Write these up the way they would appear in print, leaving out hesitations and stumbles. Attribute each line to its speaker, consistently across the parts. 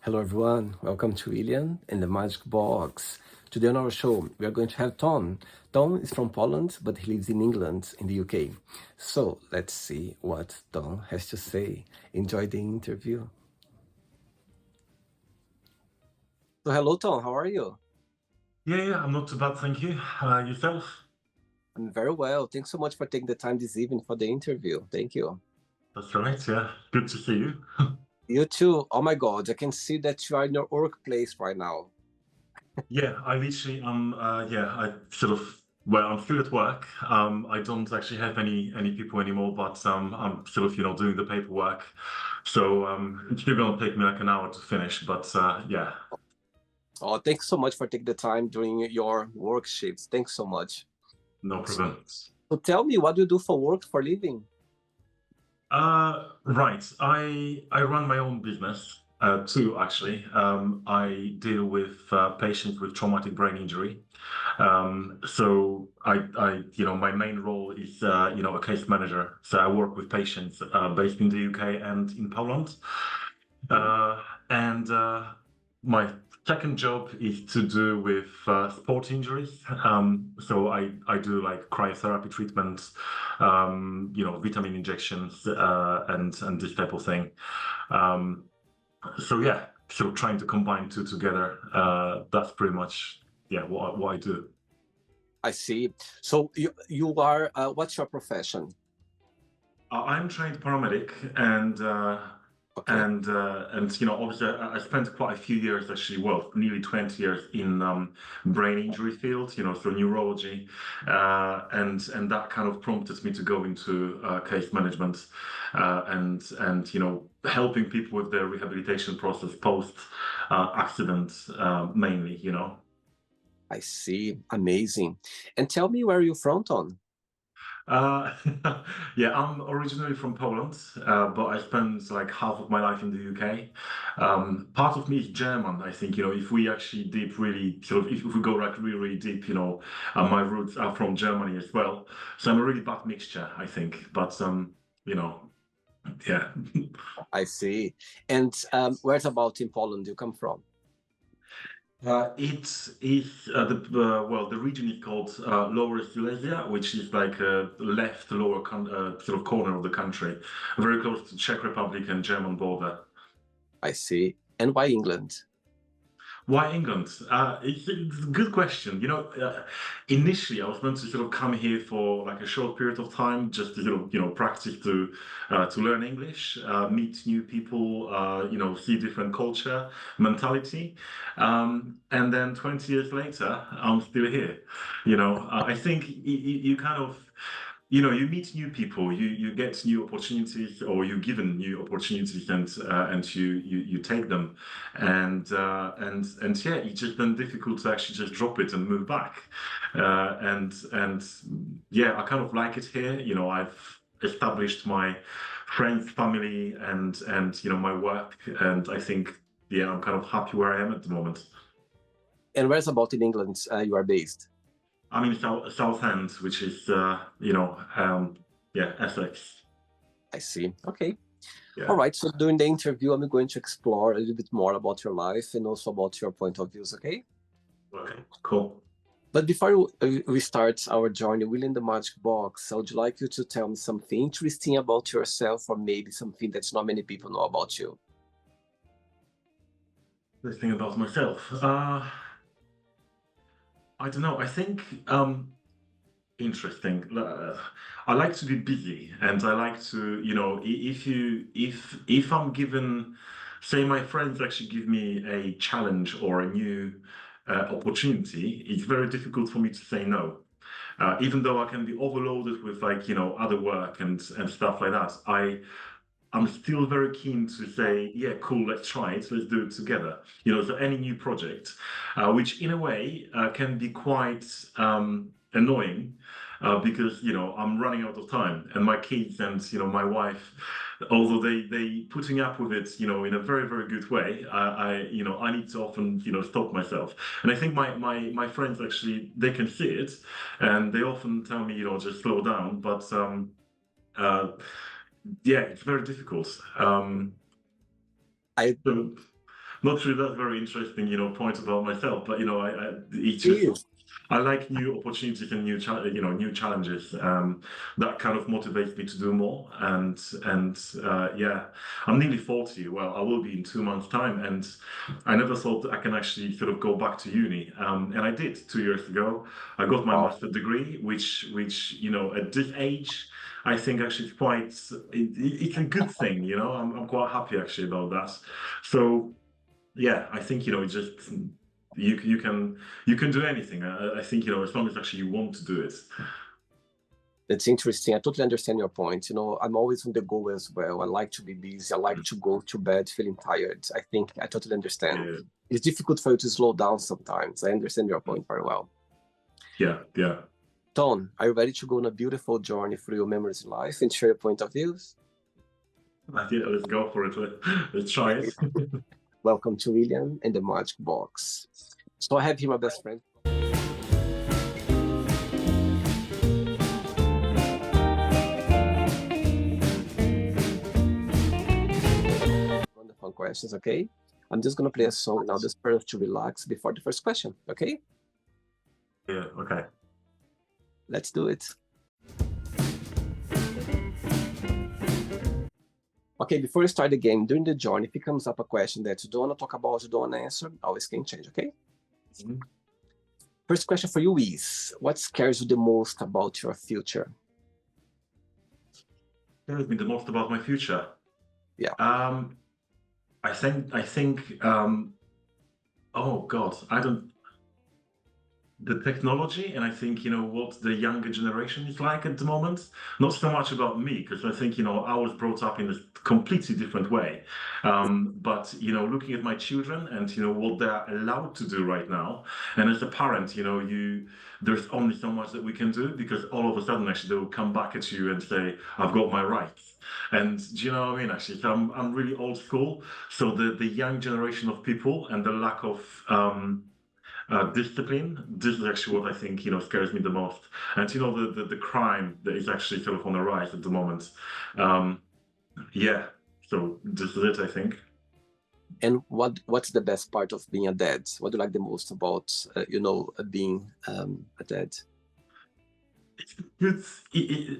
Speaker 1: Hello, everyone. Welcome to William and the Magic Box. Today on our show, we are going to have Tom. Tom is from Poland, but he lives in England, in the UK. So let's see what Tom has to say. Enjoy the interview. So, hello, Tom. How are you?
Speaker 2: Yeah, I'm not too bad, thank you. Yourself?
Speaker 1: I'm very well. Thanks so much for taking the time this evening for the interview. Thank you.
Speaker 2: That's right, yeah. Good to see you.
Speaker 1: You too. Oh my God, I can see that you are in your workplace right now.
Speaker 2: Yeah, I literally I'm still at work. I don't actually have any people anymore, but I'm sort of, doing the paperwork. So it's still gonna take me like an hour to finish, but yeah,
Speaker 1: Oh, thanks so much for taking the time during your work shifts. Thanks so much.
Speaker 2: no problem.
Speaker 1: So tell me, what do you do for work, for living?
Speaker 2: Right. I run my own business, too, actually. I deal with patients with traumatic brain injury. My main role is, a case manager. So I work with patients based in the UK and in Poland. And My second job is to do with sport injuries. So I do like cryotherapy treatments, vitamin injections, and this type of thing. Um, so yeah, so trying to combine two together. That's pretty much what I do.
Speaker 1: I see. So you are what's your profession?
Speaker 2: I'm trained paramedic, and
Speaker 1: Okay,
Speaker 2: obviously I spent quite a few years, actually, well, nearly 20 years in brain injury field, so neurology, and that kind of prompted me to go into case management, and helping people with their rehabilitation process post accident, mainly.
Speaker 1: I see. Amazing. And tell me, where are you from, Tom?
Speaker 2: Uh, yeah, I'm originally from Poland, but I spent like half of my life in the UK. Part of me is German. I think, if we actually deep really sort of, if we go like really, really deep, my roots are from Germany as well. So I'm a really bad mixture, I think. But you know, yeah.
Speaker 1: I see. And where's about in Poland you come from?
Speaker 2: It is the region is called Lower Silesia, which is like left lower sort of corner of the country, very close to Czech Republic and German border.
Speaker 1: I see. And why England?
Speaker 2: Why England? It's a good question. Initially I was meant to sort of come here for like a short period of time, just to sort of practice to learn English, meet new people, see different culture, mentality, and then 20 years later I'm still here. I think you kind of you meet new people, you get new opportunities, or you're given new opportunities, and you take them, and yeah, it's just been difficult to actually just drop it and move back, and yeah, I kind of like it here. I've established my friends, family, and my work, and I think, yeah, I'm kind of happy where I am at the moment.
Speaker 1: And where's about in England you are based?
Speaker 2: I'm in Southend, which is yeah, Essex.
Speaker 1: I see. Okay. All
Speaker 2: Yeah.
Speaker 1: right. So during the interview, I'm going to explore a little bit more about your life and also about your point of views. Okay.
Speaker 2: Okay. Cool.
Speaker 1: But before we start our journey within the magic box, I would like you to tell me something interesting about yourself, or maybe something that not many people know about you.
Speaker 2: This thing about myself. I don't know. I think interesting. I like to be busy, and I like to, if I'm given, say, my friends actually give me a challenge or a new opportunity, it's very difficult for me to say no. Even though I can be overloaded with, like, other work and stuff like that, I'm still very keen to say, yeah, cool, let's try it, let's do it together. So any new project, which in a way can be quite annoying, because I'm running out of time, and my kids and my wife, although they putting up with it, in a very, very good way, I need to often stop myself. And I think my friends, actually, they can see it, and they often tell me, just slow down, but yeah, it's very difficult.
Speaker 1: I
Speaker 2: So, not sure that's very interesting, point about myself, but it's just
Speaker 1: Yes.
Speaker 2: I like new opportunities and new challenges. That kind of motivates me to do more. And yeah, I'm nearly 40. Well, I will be in 2 months' time, and I never thought that I can actually sort of go back to uni. And I did 2 years ago. I got my
Speaker 1: Wow.
Speaker 2: master's degree, which at this age, I think actually it's a good thing. I'm quite happy actually about that. So yeah, I think it just you can do anything. I think as long as actually you want to do it.
Speaker 1: That's interesting. I totally understand your point. I'm always on the go as well. I like to be busy. I like to go to bed feeling tired. I think I totally understand.
Speaker 2: Yeah,
Speaker 1: It's difficult for you to slow down sometimes. I understand your point very well.
Speaker 2: yeah, yeah.
Speaker 1: Tom, are you ready to go on a beautiful journey through your memories in life and share your point of views?
Speaker 2: Yeah, let's go for it. Let's try it.
Speaker 1: Welcome to William and the Magic Box. So I have here my best friend. On the fun questions, okay? I'm just gonna play a song now, just for us to relax before the first question, okay?
Speaker 2: Yeah, okay.
Speaker 1: Let's do it. Okay, before we start the game, during the journey, if it comes up a question that you don't want to talk about, you don't want to answer, always can change, okay?
Speaker 2: Mhm.
Speaker 1: First question for you is, what scares you the most about your future?
Speaker 2: Tells me the most about my future.
Speaker 1: Yeah.
Speaker 2: I think. Oh God, I don't. The technology, and I think what the younger generation is like at the moment. Not so much about me, because I think I was brought up in a completely different way. But looking at my children and what they're allowed to do right now, and as a parent, there's only so much that we can do, because all of a sudden actually they will come back at you and say, "I've got my rights." And do you know what I mean? Actually, so I'm really old school. So the young generation of people and the lack of discipline. This is actually what I think scares me the most. And the crime that is actually sort of on the rise at the moment. Um, yeah. So this is it, I think.
Speaker 1: And what's the best part of being a dad? What do you like the most about being a dad?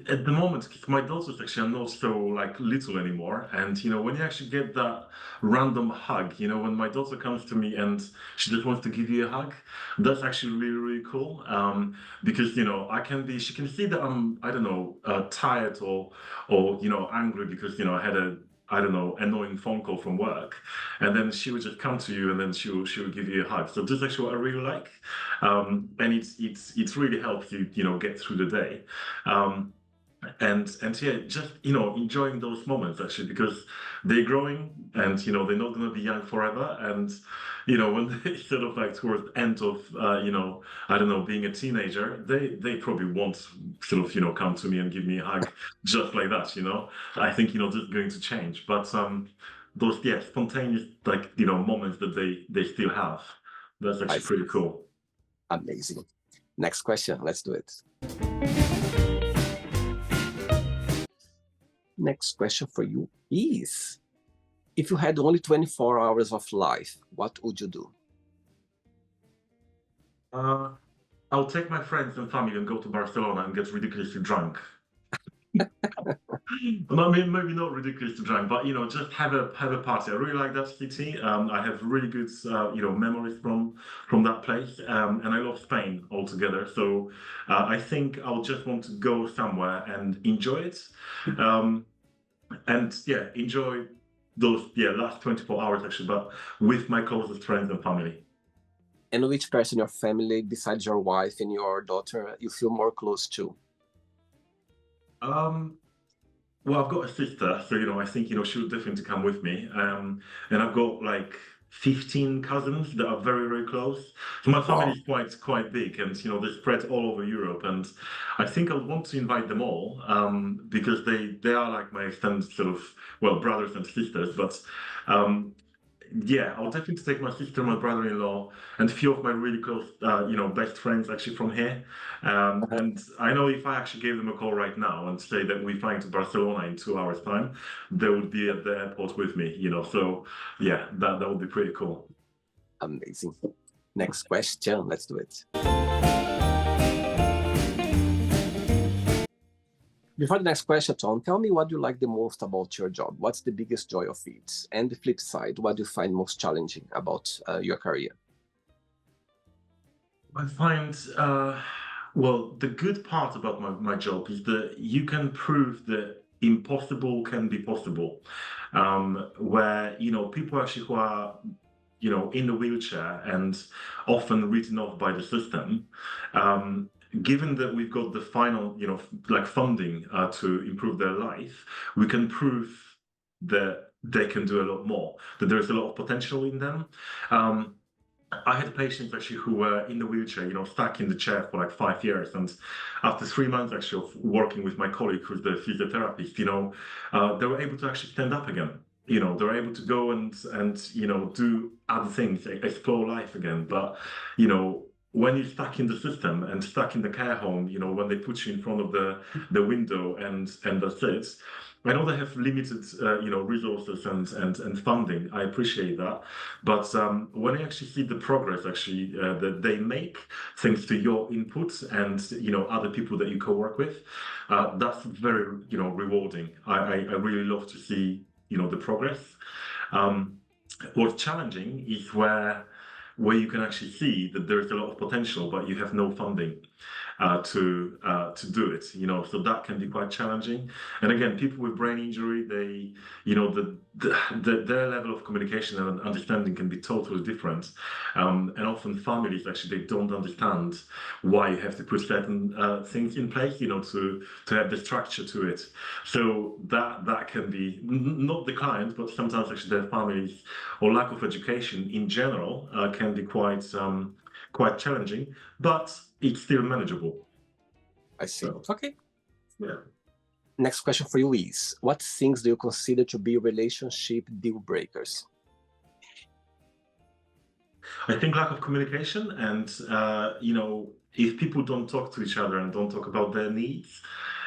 Speaker 2: At the moment, 'cause my daughters actually are not so like little anymore, and when you actually get that random hug, when my daughter comes to me and she just wants to give you a hug, that's actually really really cool. Because she can see that I don't know, tired or angry because I had a I don't know, annoying phone call from work, and then she would just come to you and then she will give you a hug. So this is actually what I really like, and it's really helps you get through the day. Um, and yeah, just enjoying those moments actually, because they're growing and they're not going to be young forever. And when they sort of like towards the end of I don't know, being a teenager, they probably won't sort of come to me and give me a hug just like that. I think this is going to change, but those spontaneous like moments that they still have, that's actually pretty cool.
Speaker 1: Amazing. Next question. Let's do it. Next question for you is, if you had only 24 hours of life, what would you do?
Speaker 2: I'll take my friends and family and go to Barcelona and get ridiculously drunk. Well, I mean, maybe not ridiculously drunk, but just have a party. I really like that city. I have really good memories from that place, and I love Spain altogether. So I think I'll just want to go somewhere and enjoy it, um, and yeah, enjoy those last 24 hours actually, but with my closest friends and family.
Speaker 1: And which person in your family, besides your wife and your daughter, you feel more close to?
Speaker 2: Well, I've got a sister, so I think she would definitely come with me. And I've got like 15 cousins that are very very close. So my family
Speaker 1: Wow.
Speaker 2: is quite big, and they spread all over Europe. And I think I would want to invite them all, because they are like my extended sort of brothers and sisters. But um, yeah, I'll definitely take my sister, my brother-in-law, and a few of my really close, best friends actually from here. And I know if I actually gave them a call right now and say that we're flying to Barcelona in 2 hours' time, they would be at the airport with me, So yeah, that would be pretty cool.
Speaker 1: Amazing. Next question. Let's do it. Before the next question, Tom, tell me what you like the most about your job. What's the biggest joy of it? And the flip side, what do you find most challenging about your career?
Speaker 2: I find, well, the good part about my job is that you can prove that impossible can be possible. Where, people actually who are, in the wheelchair and often written off by the system, um, given that we've got the final, like funding to improve their life, we can prove that they can do a lot more, that there's a lot of potential in them. Um, I had patients actually who were in the wheelchair, stuck in the chair for like 5 years. And after 3 months actually of working with my colleague who's the physiotherapist, they were able to actually stand up again. They were able to go and do other things, explore life again. But, when you're stuck in the system and stuck in the care home, when they put you in front of the window and that's it. I know they have limited, resources and funding. I appreciate that, but when I actually see the progress actually that they make, thanks to your input and other people that you co-work with, that's very rewarding. I really love to see the progress. Um, what's challenging is where you can actually see that there is a lot of potential, but you have no funding to do it. So that can be quite challenging. And again, people with brain injury, they, their level of communication and understanding can be totally different. And often families actually they don't understand why you have to put certain things in place, to have the structure to it. So that can be not the client, but sometimes actually their families or lack of education in general can be quite challenging, but it's still manageable.
Speaker 1: I see.
Speaker 2: So,
Speaker 1: Okay.
Speaker 2: yeah.
Speaker 1: Next question for you is, what things do you consider to be relationship deal breakers?
Speaker 2: I think lack of communication and, if people don't talk to each other and don't talk about their needs,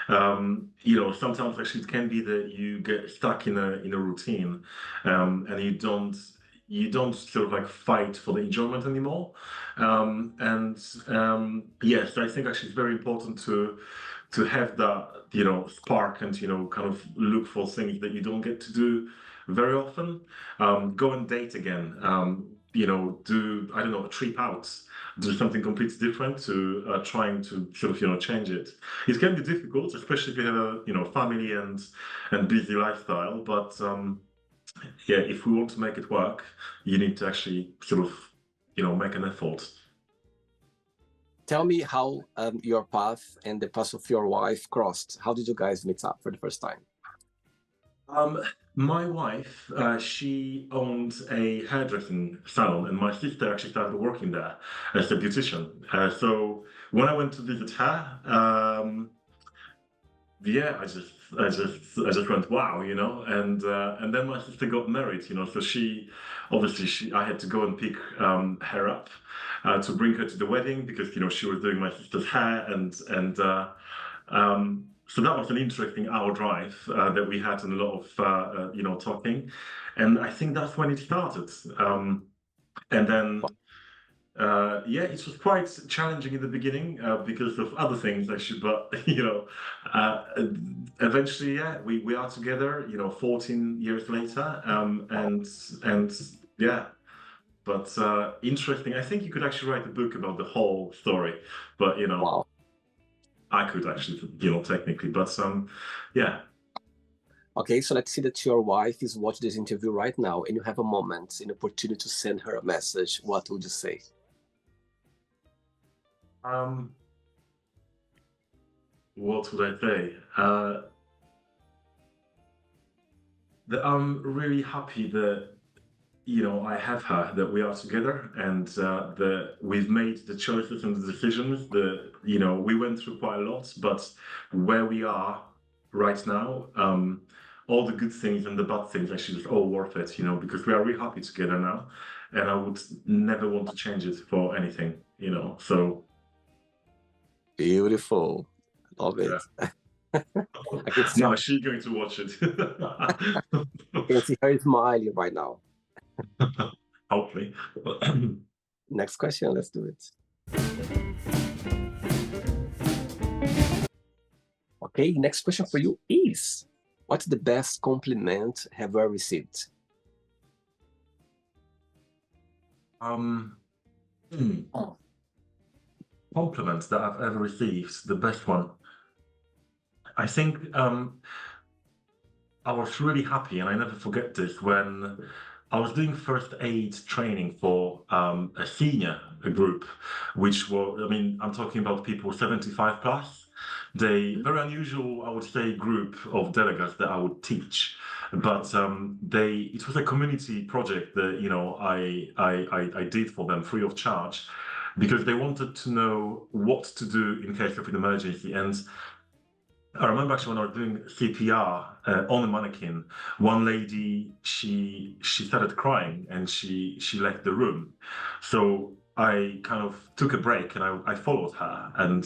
Speaker 2: sometimes actually it can be that you get stuck in a routine, and you don't sort of like fight for the enjoyment anymore. And yes, I think actually it's very important to have that spark and kind of look for things that you don't get to do very often. Go and date again. Do I don't know, a trip out, do something completely different to trying to sort of change it. It can be difficult, especially if you have a family and busy lifestyle. But yeah, if we want to make it work, you need to actually sort of make an effort.
Speaker 1: Tell me how your path and the path of your wife crossed. How did you guys meet up for the first time?
Speaker 2: My wife, she owned a hairdressing salon, and my sister actually started working there as a beautician. So when I went to visit her, yeah, I just went wow, and then my sister got married, so I had to go and pick her up to bring her to the wedding because she was doing my sister's hair and so that was an interesting hour drive that we had and a lot of talking, and I think that's when it started. And then yeah, it was quite challenging in the beginning because of other things actually, but uh, eventually, yeah, we are together. 14 years later, and yeah, but interesting. I think you could actually write a book about the whole story, but
Speaker 1: Wow.
Speaker 2: I could actually, technically, but yeah.
Speaker 1: Okay, so let's see that your wife is watching this interview right now and you have a moment, an opportunity to send her a message. What would you say?
Speaker 2: Um, what would I say? That I'm really happy that I have her, that we are together, and that we've made the choices and the decisions. That we went through quite a lot, but where we are right now, all the good things and the bad things actually is all worth it, you know, because we are really happy together now, and I would never want to change it for anything, you know. So
Speaker 1: Beautiful. Love
Speaker 2: yeah.
Speaker 1: it. I can see,
Speaker 2: Now she's going to watch it.
Speaker 1: I can see her smiling right now.
Speaker 2: Hopefully.
Speaker 1: Next question, let's do it. Okay, next question for you is, what's the best compliment have you ever received?
Speaker 2: um, hmm, Compliments that I've ever received, the best one. I think I was really happy, and I never forget this, when I was doing first aid training for a senior group, which were, I mean, I'm talking about people 75 plus. They very unusual, I would say, group of delegates that I would teach. But it was a community project that, you know, I did for them free of charge, because they wanted to know what to do in case of an emergency. And I remember actually when I was doing CPR on a mannequin, one lady, she started crying, and she left the room. So I kind of took a break, and I followed her, and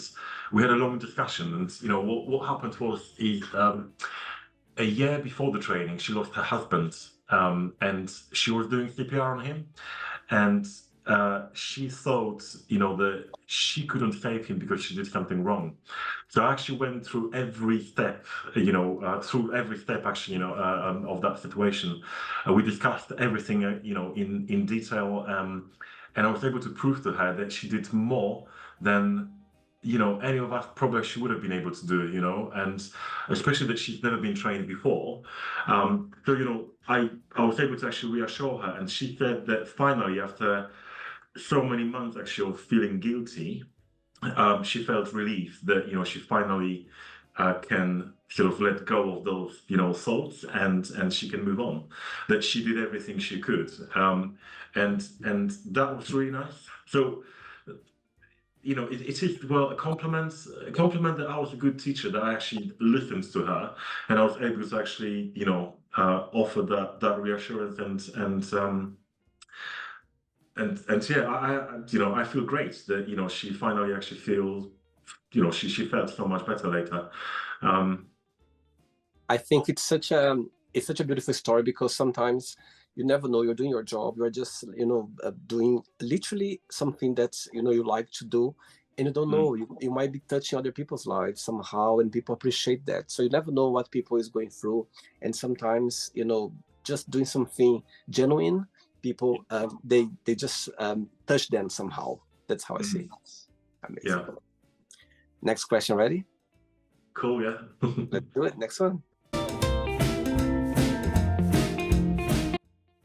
Speaker 2: we had a long discussion. And you know what happened was, a year before the training, she lost her husband, and she was doing CPR on him, and she thought, you know, that she couldn't save him because she did something wrong. So I actually went through every step, actually, you know, of that situation. We discussed everything, you know, in detail, and I was able to prove to her that she did more than, you know, any of us probably she would have been able to do, you know, and especially that she's never been trained before. So, you know, I was able to actually reassure her, and she said that finally, after so many months actually of feeling guilty, she felt relief that, you know, she finally can sort of let go of those, you know, thoughts, and she can move on. That she did everything she could, and that was really nice. So, you know, it is, well, a compliment that I was a good teacher, that I actually listened to her, and I was able to actually, you know, offer that reassurance, and yeah, you know, I feel great that, you know, she finally actually feels, you know, she felt so much better later. Um,
Speaker 1: I think it's such a beautiful story, because sometimes you never know, you're doing your job, you're just doing literally something that you like to do, and you don't know, you might be touching other people's lives somehow, and people appreciate that. So you never know what people is going through, and sometimes just doing something genuine, people they just touch them somehow. That's how I see it. Amazing.
Speaker 2: yeah,
Speaker 1: Next question, ready?
Speaker 2: cool, yeah.
Speaker 1: Let's do it. Next one.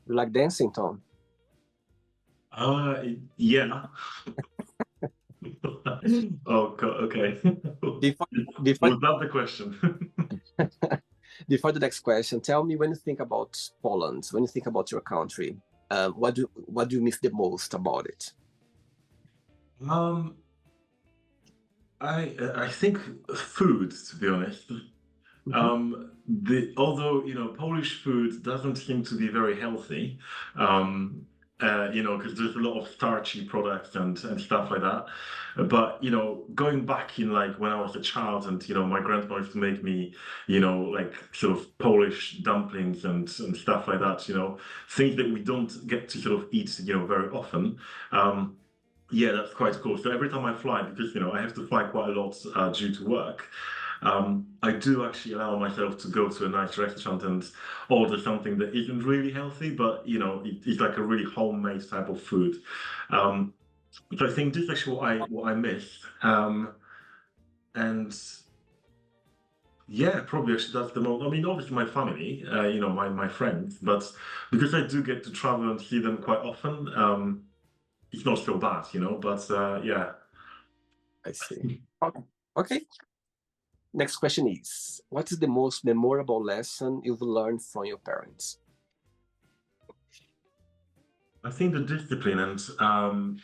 Speaker 1: You like dancing, Tom?
Speaker 2: Yeah. Oh God, okay.
Speaker 1: Before, before,
Speaker 2: Was that the question?
Speaker 1: before the next question, tell me, when you think about Poland, when you think about your country, what do you miss the most about it?
Speaker 2: Um, I think food, to be honest.
Speaker 1: Mhm.
Speaker 2: The Although, you know, Polish food doesn't seem to be very healthy, you know, because there's a lot of starchy products and stuff like that. But you know, going back in like when I was a child, and you know, my grandma used to make me, you know, like sort of Polish dumplings and stuff like that. You know, things that we don't get to sort of eat, you know, very often. Um, yeah, that's quite cool. So every time I fly, because you know I have to fly quite a lot due to work, I do actually allow myself to go to a nice restaurant and order something that isn't really healthy, but you know it's like a really homemade type of food. Um, so I think this is actually what I miss, and yeah, probably actually that's the most. I mean, obviously my family, you know, my friends, but because I do get to travel and see them quite often, it's not so bad, you know. But yeah.
Speaker 1: I see. Okay. Next question is, what is the most memorable lesson you've learned from your parents?
Speaker 2: I think the discipline and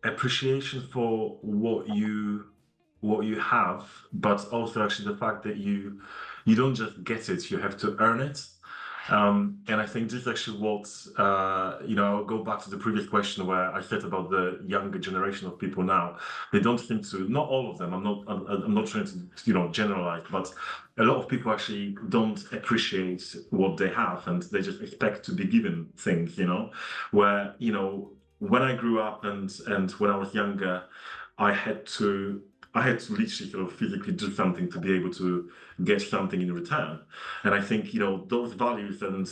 Speaker 2: appreciation for what you have, but also actually the fact that you don't just get it, you have to earn it. And I think this is actually what, I'll go back to the previous question where I said about the younger generation of people now. They don't seem to, not all of them, I'm not trying to, generalize, but a lot of people actually don't appreciate what they have and they just expect to be given things, where, when I grew up and when I was younger, I had to I had to literally sort of physically do something to be able to get something in return. And I think, those values and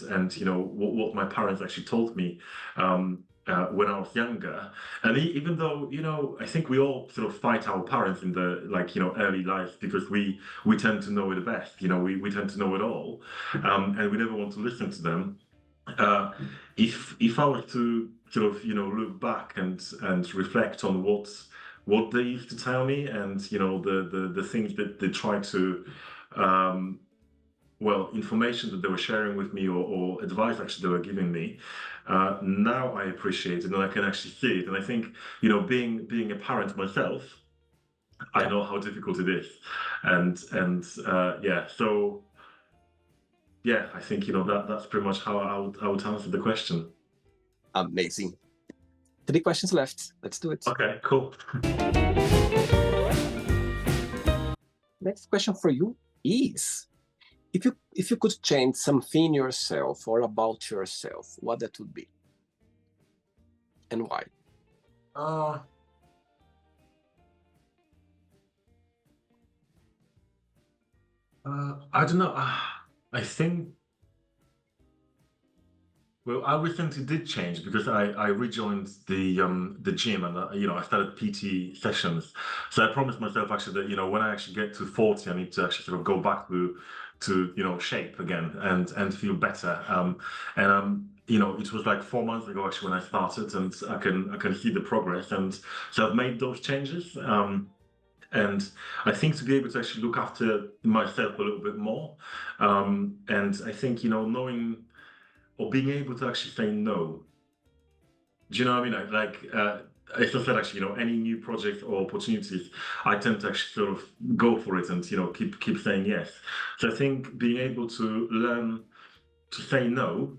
Speaker 2: what my parents actually taught me when I was younger. And even though, I think we all sort of fight our parents in the early life because we tend to know it best, we tend to know it all. And we never want to listen to them. Uh, if I were to sort of look back and reflect on what they used to tell me and the things that they tried to um, information that they were sharing with me or advice actually they were giving me, now I appreciate it and I can actually see it. And I think being a parent myself, I
Speaker 1: Yeah,
Speaker 2: know how difficult it is. So yeah, I think that's pretty much how I would answer the question.
Speaker 1: amazing. 3 questions left. Let's do it.
Speaker 2: Okay, cool.
Speaker 1: Next question for you is, if you could change something in yourself or about yourself, what that would be and why?
Speaker 2: Uh, I don't know. I think. Well, I recently did change because I rejoined the gym and I started PT sessions. So I promised myself actually that when I actually get to 40, I need to actually sort of go back to shape again and feel better. It was like 4 months ago actually when I started, and I can see the progress, and so I've made those changes. And I think to be able to actually look after myself a little bit more, and I think knowing or being able to actually say no. Do you know what I mean? As I said, actually, any new project or opportunities, I tend to actually sort of go for it and keep saying yes. So I think being able to learn to say no,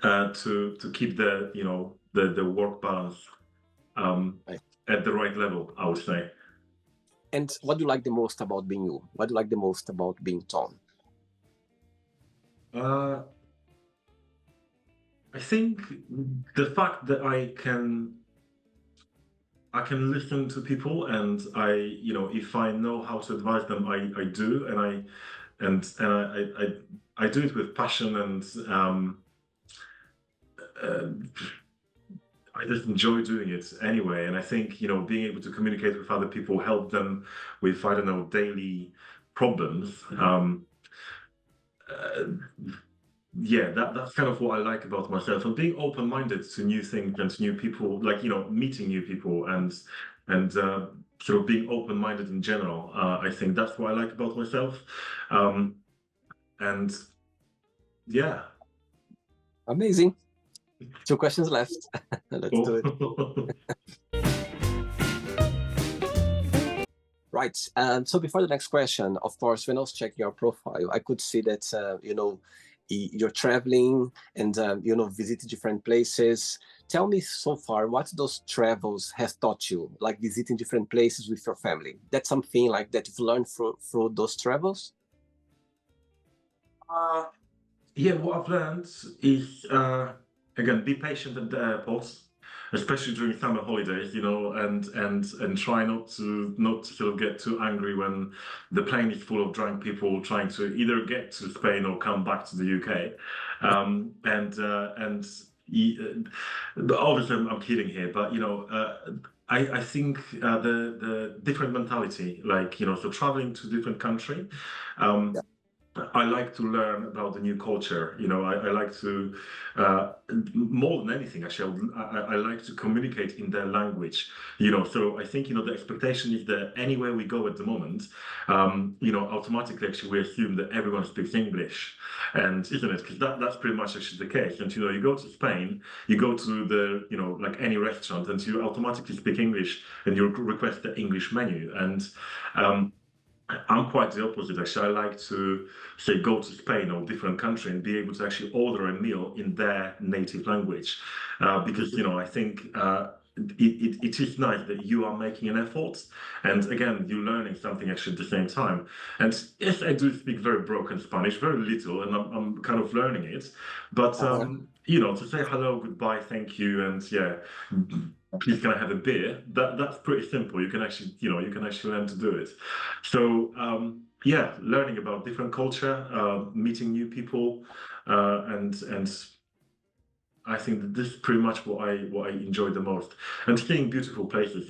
Speaker 2: to keep the work balance um,
Speaker 1: Right.
Speaker 2: at the right level, I would say.
Speaker 1: And what do you like the most about being you? What do you like the most about being Tom?
Speaker 2: Uh, I think the fact that I can listen to people, and if I know how to advise them, I do, and I do it with passion, and uh, I just enjoy doing it anyway. And I think being able to communicate with other people, help them with, I don't know, daily problems. Uh, yeah, that's kind of what I like about myself, and being open-minded to new things and to new people, like meeting new people, and sort of being open-minded in general. I think that's what I like about myself, um, and yeah.
Speaker 1: Amazing. 2 questions left. Let's do it.
Speaker 2: Cool.
Speaker 1: Right. So before the next question, of course, when I was checking your profile, I could see that you're traveling and visiting different places. Tell me so far what those travels have taught you, like visiting different places with your family. That's something like that you've learned through those travels.
Speaker 2: Uh, Yeah, what I've learned is again, be patient at the airports, especially during summer holidays, and try not to sort of get too angry when the plane is full of drunk people trying to either get to Spain or come back to the UK. But obviously I'm kidding here, but I think the different mentality, like so traveling to different country. Um,
Speaker 1: Yeah.
Speaker 2: I like to learn about the new culture. I like to, more than anything, actually, I like to communicate in their language. So I think, the expectation is that anywhere we go at the moment, automatically, actually, we assume that everyone speaks English. And isn't it? Because that's pretty much actually the case. And, you go to Spain, you go to like any restaurant, and you automatically speak English and you request the English menu. And, um, I'm quite the opposite, actually. I like to say go to Spain or different country and be able to actually order a meal in their native language, because
Speaker 1: Mhm.
Speaker 2: I think it is nice that you are making an effort, and again you're learning something actually at the same time. And yes, I do speak very broken Spanish, very little, and I'm kind of learning it. But
Speaker 1: Uh-huh.
Speaker 2: to say hello, goodbye, thank you, and yeah, please can I have a beer? That's pretty simple. You can actually learn to do it. So yeah, learning about different culture, meeting new people, and I think that this is pretty much what I enjoy the most. And seeing beautiful places,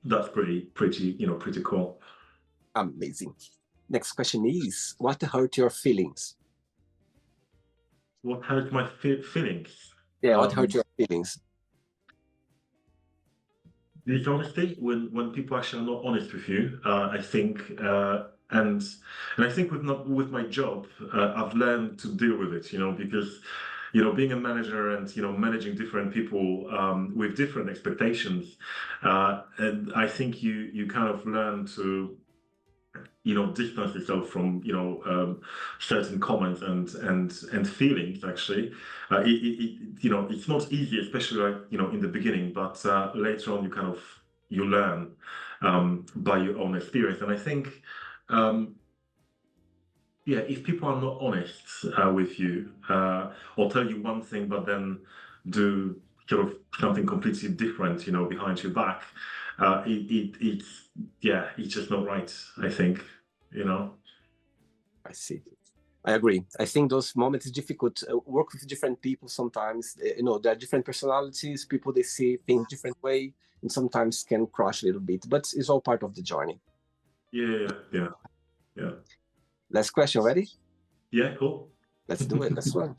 Speaker 2: that's pretty cool.
Speaker 1: Amazing. Next question is, what hurt your feelings?
Speaker 2: What hurt my feelings?
Speaker 1: Yeah, what hurt
Speaker 2: Um,
Speaker 1: your feelings?
Speaker 2: Dishonesty, when people actually are not honest with you, I think, and I think with my job, I've learned to deal with it, because being a manager and managing different people with different expectations, and I think you kind of learn to distance yourself from certain comments and feelings. Actually, it's not easy, especially like in the beginning, but later on you learn by your own experience. And I think yeah, if people are not honest with you, or tell you one thing but then do sort of something completely different, behind your back, it's yeah, it's just not right. I think, you know.
Speaker 1: I see. I agree. I think those moments is difficult. Work with different people sometimes. There are different personalities. People they see things different way, and sometimes can crush a little bit. But it's all part of the journey.
Speaker 2: Yeah, yeah, yeah,
Speaker 1: Last question. Ready?
Speaker 2: yeah. Cool.
Speaker 1: Let's do it. Let's run.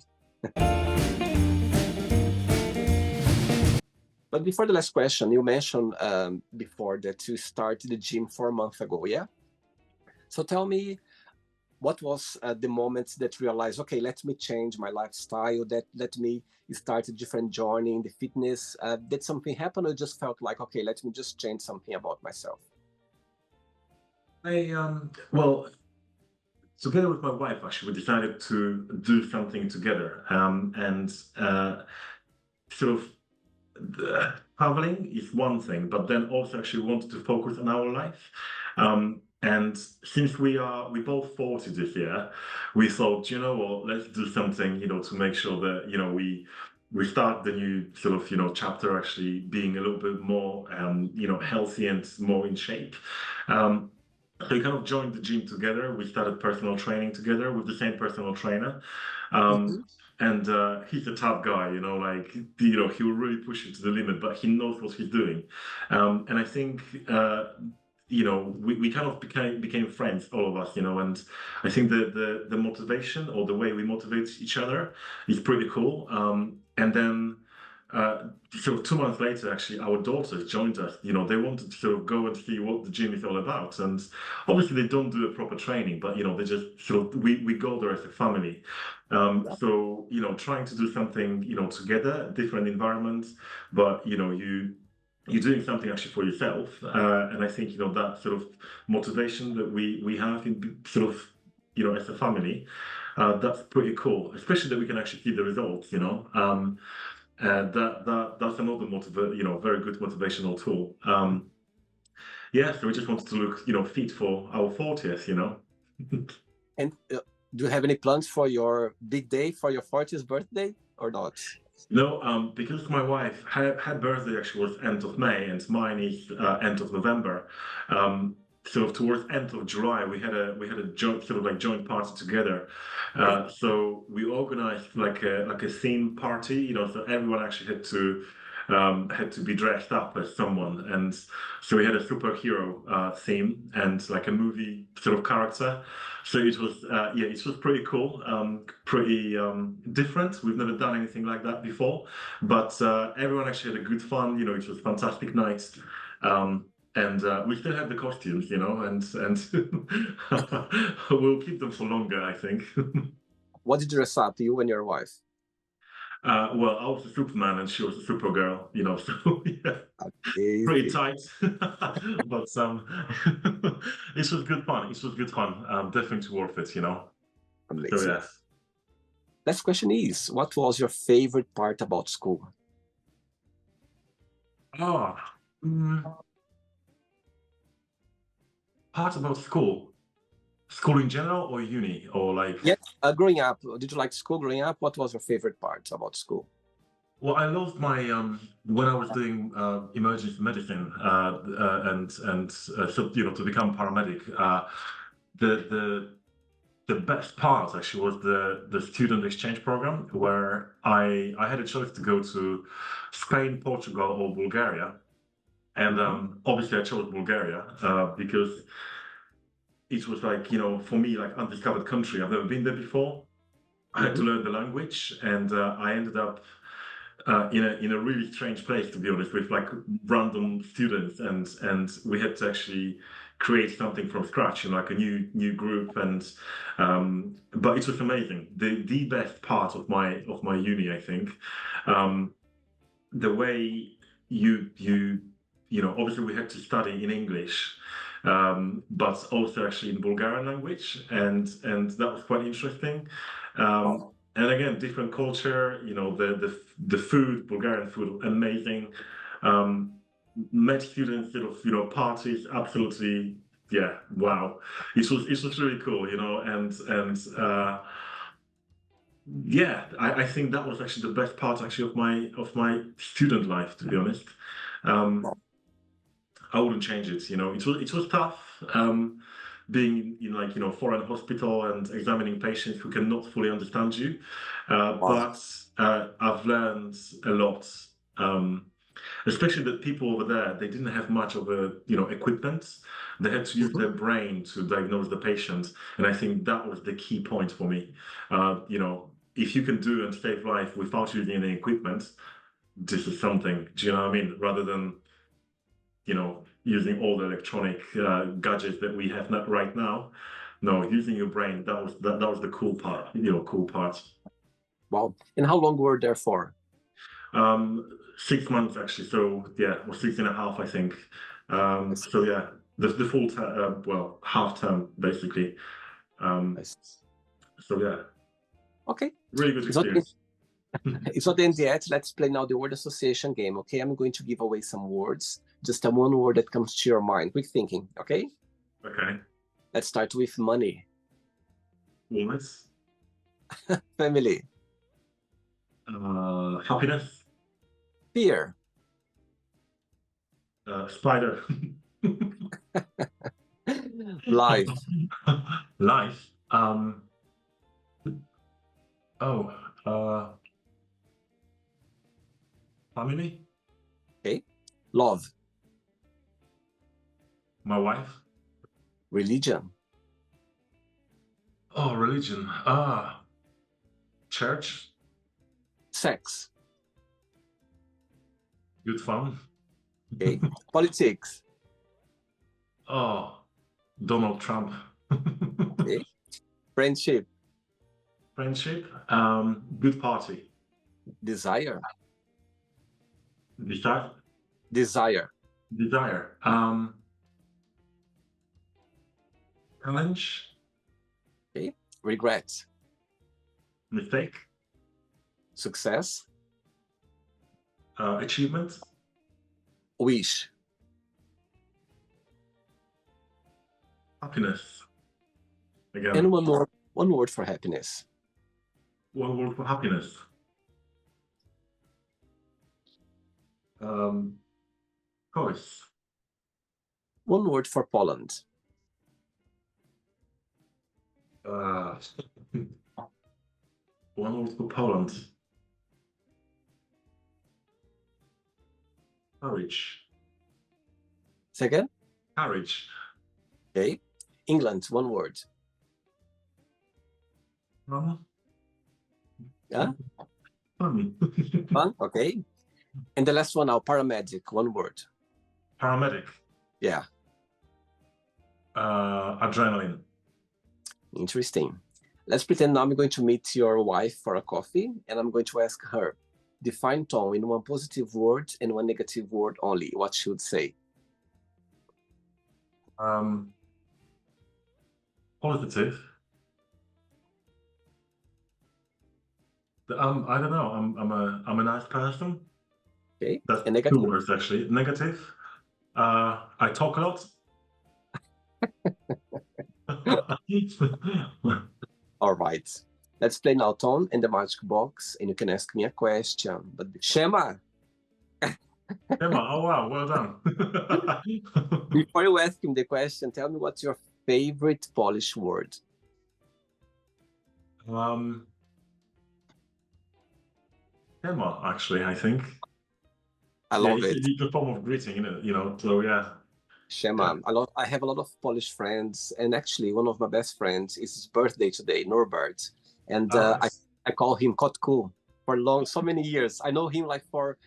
Speaker 1: But before the last question, you mentioned before that you started the gym 4 months ago. Yeah. So tell me, what was the moment that you realized, okay, let me change my lifestyle, that let me start a different journey in the fitness? Did something happen, or just felt like, okay, let me just change something about myself?
Speaker 2: Well, together with my wife, actually, we decided to do something together, and sort of traveling is one thing, but then also actually wanted to focus on our life. And since we both 40 this year, we thought, what, let's do something, to make sure that, we start the new sort of, chapter actually being a little bit more, healthy and more in shape. Um, so we kind of joined the gym together. We started personal training together with the same personal trainer.
Speaker 1: Mhm.
Speaker 2: Um, and he's a tough guy, like, he will really push you to the limit, but he knows what he's doing. And I think, we kind of became friends, all of us, and I think the motivation or the way we motivate each other is pretty cool. And then, so 2 months later, actually, our daughters joined us. They wanted to sort of go and see what the gym is all about. And obviously, they don't do a proper training, but they just sort of we go there as a family. So trying to do something together, different environments, but you're doing something actually for yourself, and I think that sort of motivation that we have in sort of as a family, that's pretty cool. Especially that we can actually see the results. That's another very good motivational tool. Yeah, so we just wanted to look fit for our 40th.
Speaker 1: And do you have any plans for your big day, for your 40th birthday, or not?
Speaker 2: No, because my wife, her birthday actually was end of May, and mine is end of November. Sort of towards end of July, we had a joint sort of like joint party together.
Speaker 1: Great.
Speaker 2: So we organized like a theme party, so everyone actually had to be dressed up as someone, and so we had a superhero theme and like a movie sort of character. So it was, yeah, it was pretty cool, pretty different. We've never done anything like that before, but everyone actually had a good fun. It was fantastic nights, and we still have the costumes, and we'll keep them for longer, I think.
Speaker 1: What did you dress up, you and your wife?
Speaker 2: Well, I was a Superman and she was a Supergirl, so yeah, pretty
Speaker 1: Amazing.
Speaker 2: tight, but This was good fun. This was good fun. Definitely worth it, you know. So
Speaker 1: Amazing.
Speaker 2: yes.
Speaker 1: Last question is, what was your favorite part about school?
Speaker 2: Oh, mm, part about school. School in general or uni or like.
Speaker 1: Yes, growing up, did you like school growing up? What was your favorite part about school?
Speaker 2: Well, I loved my when I was doing emergency medicine so you know to become paramedic. The the the best part actually was the student exchange program where I had a choice to go to Spain, Portugal, or Bulgaria, and
Speaker 1: Mhm.
Speaker 2: obviously I chose Bulgaria because it was like you know for me like undiscovered country. I've never been there before. I had to
Speaker 1: Mhm.
Speaker 2: learn the language, and I ended up in a really strange place, to be honest, with like random students, and we had to actually create something from scratch, you know, like a new group, and but it was amazing. The best part of my uni, I think, um, the way you you know, obviously we had to study in English. But also actually in Bulgarian language, and that was quite interesting.
Speaker 1: Wow.
Speaker 2: And again, different culture. You know, the food, Bulgarian food, amazing. Um, Met students, sort of, you know, parties, absolutely, yeah, wow. It was really cool, you know, and yeah, I think that was actually the best part actually of my student life, to be honest. Um,
Speaker 1: Wow.
Speaker 2: I wouldn't change it. You know, it was tough being in like you know foreign hospital and examining patients who cannot fully understand you.
Speaker 1: Wow.
Speaker 2: But I've learned a lot, um, especially that people over there they didn't have much of a you know equipment. They had to use
Speaker 1: Mhm.
Speaker 2: their brain to diagnose the patient, and I think that was the key point for me. You know, if you can do and save life without using any equipment, this is something. Do you know what I mean? Rather than you know, using all the electronic gadgets that we have not right now. No, using your brain, that was the cool part, you know, cool part.
Speaker 1: Wow. And how long were you there for?
Speaker 2: 6 months actually, so yeah, or 6.5, I think.
Speaker 1: I see.
Speaker 2: So yeah, the full term, well, half term basically.
Speaker 1: I
Speaker 2: Um,
Speaker 1: see.
Speaker 2: so yeah,
Speaker 1: Okay.
Speaker 2: really good
Speaker 1: It's not
Speaker 2: experience.
Speaker 1: it's not the end yet. Let's play now the word association game. Okay, I'm going to give away some words. Just a one word that comes to your mind. Quick thinking. Okay.
Speaker 2: Okay,
Speaker 1: Let's start with money,
Speaker 2: wellness,
Speaker 1: family,
Speaker 2: happiness,
Speaker 1: fear,
Speaker 2: spider,
Speaker 1: life.
Speaker 2: life. Oh, family,
Speaker 1: Okay. Love,
Speaker 2: my wife.
Speaker 1: religion,
Speaker 2: Oh, religion. Church.
Speaker 1: sex.
Speaker 2: Good fun.
Speaker 1: Okay. Politics.
Speaker 2: Oh, Donald Trump.
Speaker 1: Okay. Friendship,
Speaker 2: Friendship. Good party.
Speaker 1: desire,
Speaker 2: Desire.
Speaker 1: desire.
Speaker 2: Desire. Challenge.
Speaker 1: Okay. Regret,
Speaker 2: Mistake.
Speaker 1: success,
Speaker 2: Achievement.
Speaker 1: wish.
Speaker 2: Happiness. Again,
Speaker 1: And one word for happiness.
Speaker 2: one word for happiness. Um, choice.
Speaker 1: One word for Poland.
Speaker 2: Uh, one word for Poland. Courage.
Speaker 1: Second.
Speaker 2: Courage.
Speaker 1: Okay. England, one word.
Speaker 2: Fun.
Speaker 1: Yeah.
Speaker 2: Fun.
Speaker 1: Fun. Okay. And the last one now, paramedic, one word.
Speaker 2: Paramedic.
Speaker 1: Yeah.
Speaker 2: Adrenaline.
Speaker 1: Interesting. Let's pretend now I'm going to meet your wife for a coffee and I'm going to ask her, define Tom in one positive word and one negative word only. What she would say?
Speaker 2: Positive. I don't know. I'm a nice person.
Speaker 1: Okay.
Speaker 2: That's
Speaker 1: And
Speaker 2: two
Speaker 1: negative?
Speaker 2: words actually. Negative. I talk a lot.
Speaker 1: All right. Let's play now, Tom, in the magic box, and you can ask me a question. But Shema,
Speaker 2: Emma, oh wow, well done.
Speaker 1: before you ask him the question, tell me what's your favorite Polish word?
Speaker 2: um, Emma, actually, I think.
Speaker 1: I
Speaker 2: Yeah,
Speaker 1: love it.
Speaker 2: it's a form of greeting, isn't it? So yeah. Yeah.
Speaker 1: Shema. I have a lot of Polish friends, and actually, one of my best friends is his birthday today, Norbert, and
Speaker 2: Oh,
Speaker 1: I
Speaker 2: nice.
Speaker 1: I call him Kotku for so many years. I know him like for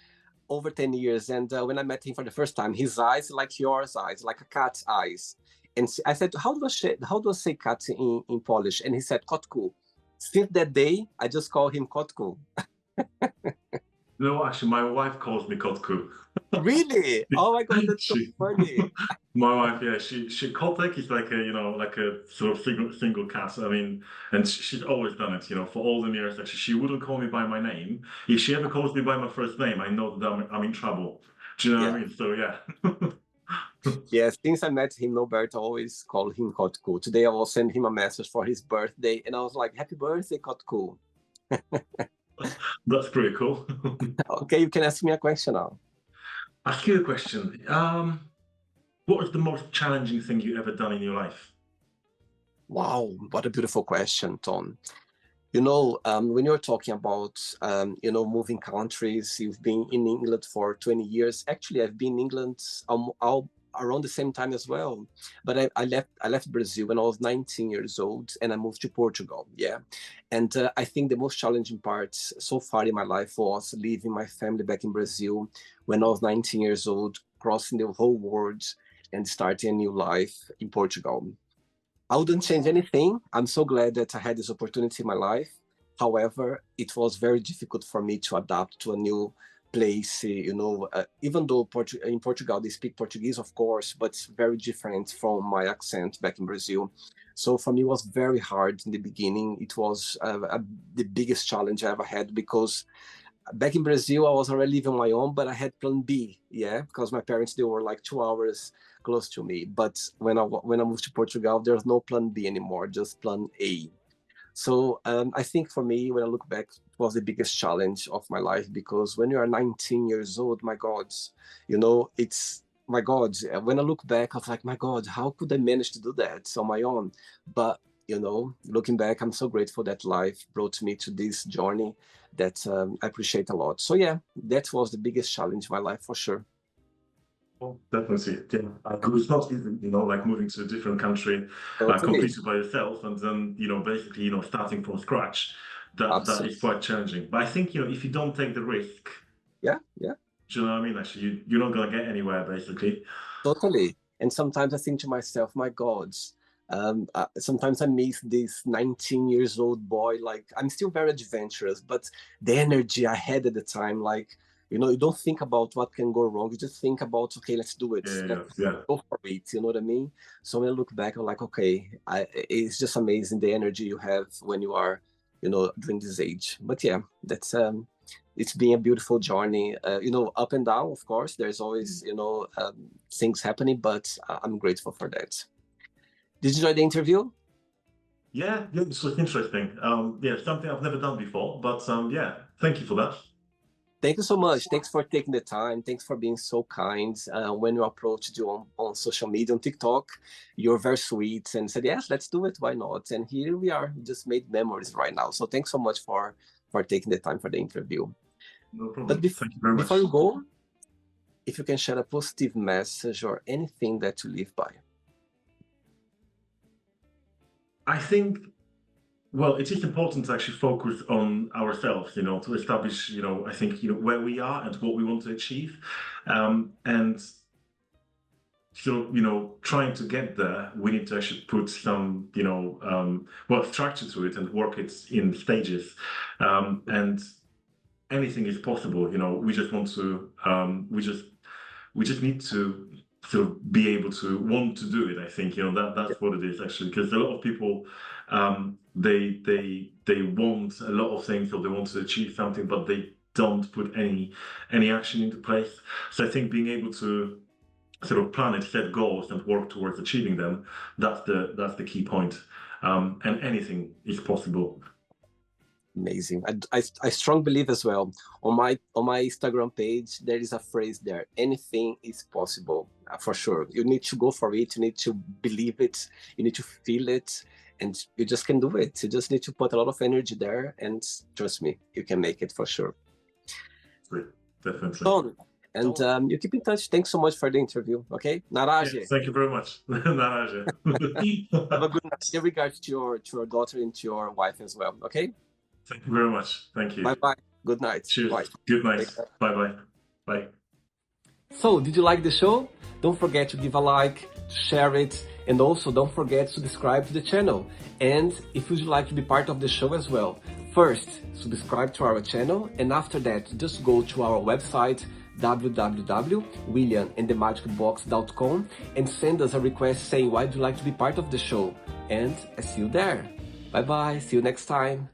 Speaker 1: over 10 years, and when I met him for the first time, his eyes like yours eyes, like a cat's eyes, and I said, how do I say cat in Polish? And he said Kotku. Since that day, I just call him Kotku.
Speaker 2: No, actually, my wife calls me Kotku.
Speaker 1: Really? Oh my God, that's so
Speaker 2: She,
Speaker 1: funny.
Speaker 2: my wife, yeah, she Kotek is like like a sort of single cat. I mean, and she's always done it, for all the years. Actually, she wouldn't call me by my name. If she ever calls me by my first name, I know that I'm in trouble. Do you know what I
Speaker 1: Yeah.
Speaker 2: mean? So yeah.
Speaker 1: Yeah, since I met him, Norbert always called him Kotku. Today I will send him a message for his birthday, and I was like, "Happy birthday, Kotku."
Speaker 2: That's pretty cool.
Speaker 1: Okay, you can ask me a question now.
Speaker 2: Ask you a question. What was the most challenging thing you ever done in your life?
Speaker 1: Wow, what a beautiful question, Tom. When you're talking about, moving countries, you've been in England for 20 years. Actually, I've been in England around the same time as well. But I left Brazil when I was 19 years old, and I moved to Portugal. Yeah, and I think the most challenging part so far in my life was leaving my family back in Brazil when I was 19 years old, crossing the whole world and starting a new life in Portugal. I wouldn't change anything. I'm so glad that I had this opportunity in my life. However, it was very difficult for me to adapt to a new place. Even though in Portugal they speak Portuguese, of course, but it's very different from my accent back in Brazil. So for me, it was very hard in the beginning. It was the biggest challenge I ever had because back in Brazil, I was already living on my own, but I had plan B, yeah, because my parents, they were like 2 hours close to me. But when I moved to Portugal, there's no plan B anymore, just plan A. So I think for me, when I look back, it was the biggest challenge of my life because when you are 19 years old, my God, it's my God. When I look back, I was like, my God, how could I manage to do that on my own? But looking back, I'm so grateful that life brought me to this journey that I appreciate a lot. So yeah, that was the biggest challenge in my life for sure.
Speaker 2: Well, definitely, yeah. It's not easy, like moving to a different country,
Speaker 1: Totally,
Speaker 2: completely by yourself, and then, basically, starting from scratch. That is
Speaker 1: absolutely,
Speaker 2: quite challenging. But I think, if you don't take the risk,
Speaker 1: yeah, yeah.
Speaker 2: do you know what I mean? Actually, you're not gonna get anywhere, basically.
Speaker 1: Totally. And sometimes I think to myself, my God, sometimes I miss this 19 years old boy. Like, I'm still very adventurous, but the energy I had at the time, like, you don't think about what can go wrong. You just think about, okay, let's do it.
Speaker 2: Yeah,
Speaker 1: Let's
Speaker 2: yeah, yeah.
Speaker 1: go for it. You know what I mean? So when I look back, I'm like, okay, it's just amazing the energy you have when you are, during this age. But yeah, it's been a beautiful journey. Up and down, of course. There's always, things happening, but I'm grateful for that. Did you enjoy the interview?
Speaker 2: Yeah, yeah, this was interesting. Yeah, something I've never done before, but yeah, thank you for that.
Speaker 1: Thank you so much. Thanks for taking the time. Thanks for being so kind. When you approached you on social media, on TikTok, you're very sweet and said, yes, let's do it. Why not? And here we are. We just made memories right now. So thanks so much for taking the time for the interview.
Speaker 2: No
Speaker 1: But
Speaker 2: problem. Thank you very
Speaker 1: before
Speaker 2: much.
Speaker 1: you go, if you can share a positive message or anything that you live by.
Speaker 2: I think, well, it is important to actually focus on ourselves, to establish, I think, where we are and what we want to achieve. And so, trying to get there, we need to actually put some, well, structure to it and work it in stages. And anything is possible, we just want to, we just need to sort of be able to want to do it. I think that's what it is actually, because a lot of people they want a lot of things, or they want to achieve something, but they don't put any action into place. So I think being able to sort of plan it, set goals, and work towards achieving them, that's the key point. And anything is possible.
Speaker 1: Amazing. I strong believe as well. On my Instagram page, there is a phrase there: anything is possible. For sure. You need to go for it. You need to believe it. You need to feel it, and you just can do it. You just need to put a lot of energy there, and trust me, you can make it for sure.
Speaker 2: Great. Definitely.
Speaker 1: Tom, and you keep in touch. Thanks so much for the interview. Okay, Naraje.
Speaker 2: Yes, thank you very much. Naraje.
Speaker 1: Have a good night. In regards to your daughter and to your wife as well. Okay.
Speaker 2: Thank you very much. Thank you.
Speaker 1: Bye bye. Good night.
Speaker 2: Cheers.
Speaker 1: Bye.
Speaker 2: Good night. Bye bye. Bye.
Speaker 1: So, did you like the show? Don't forget to give a like, to share it, and also don't forget to subscribe to the channel. And if you'd like to be part of the show as well, first subscribe to our channel, and after that just go to our website www.williamandthemagicbox.com and send us a request saying why would you like to be part of the show, and I see you there. Bye bye, see you next time.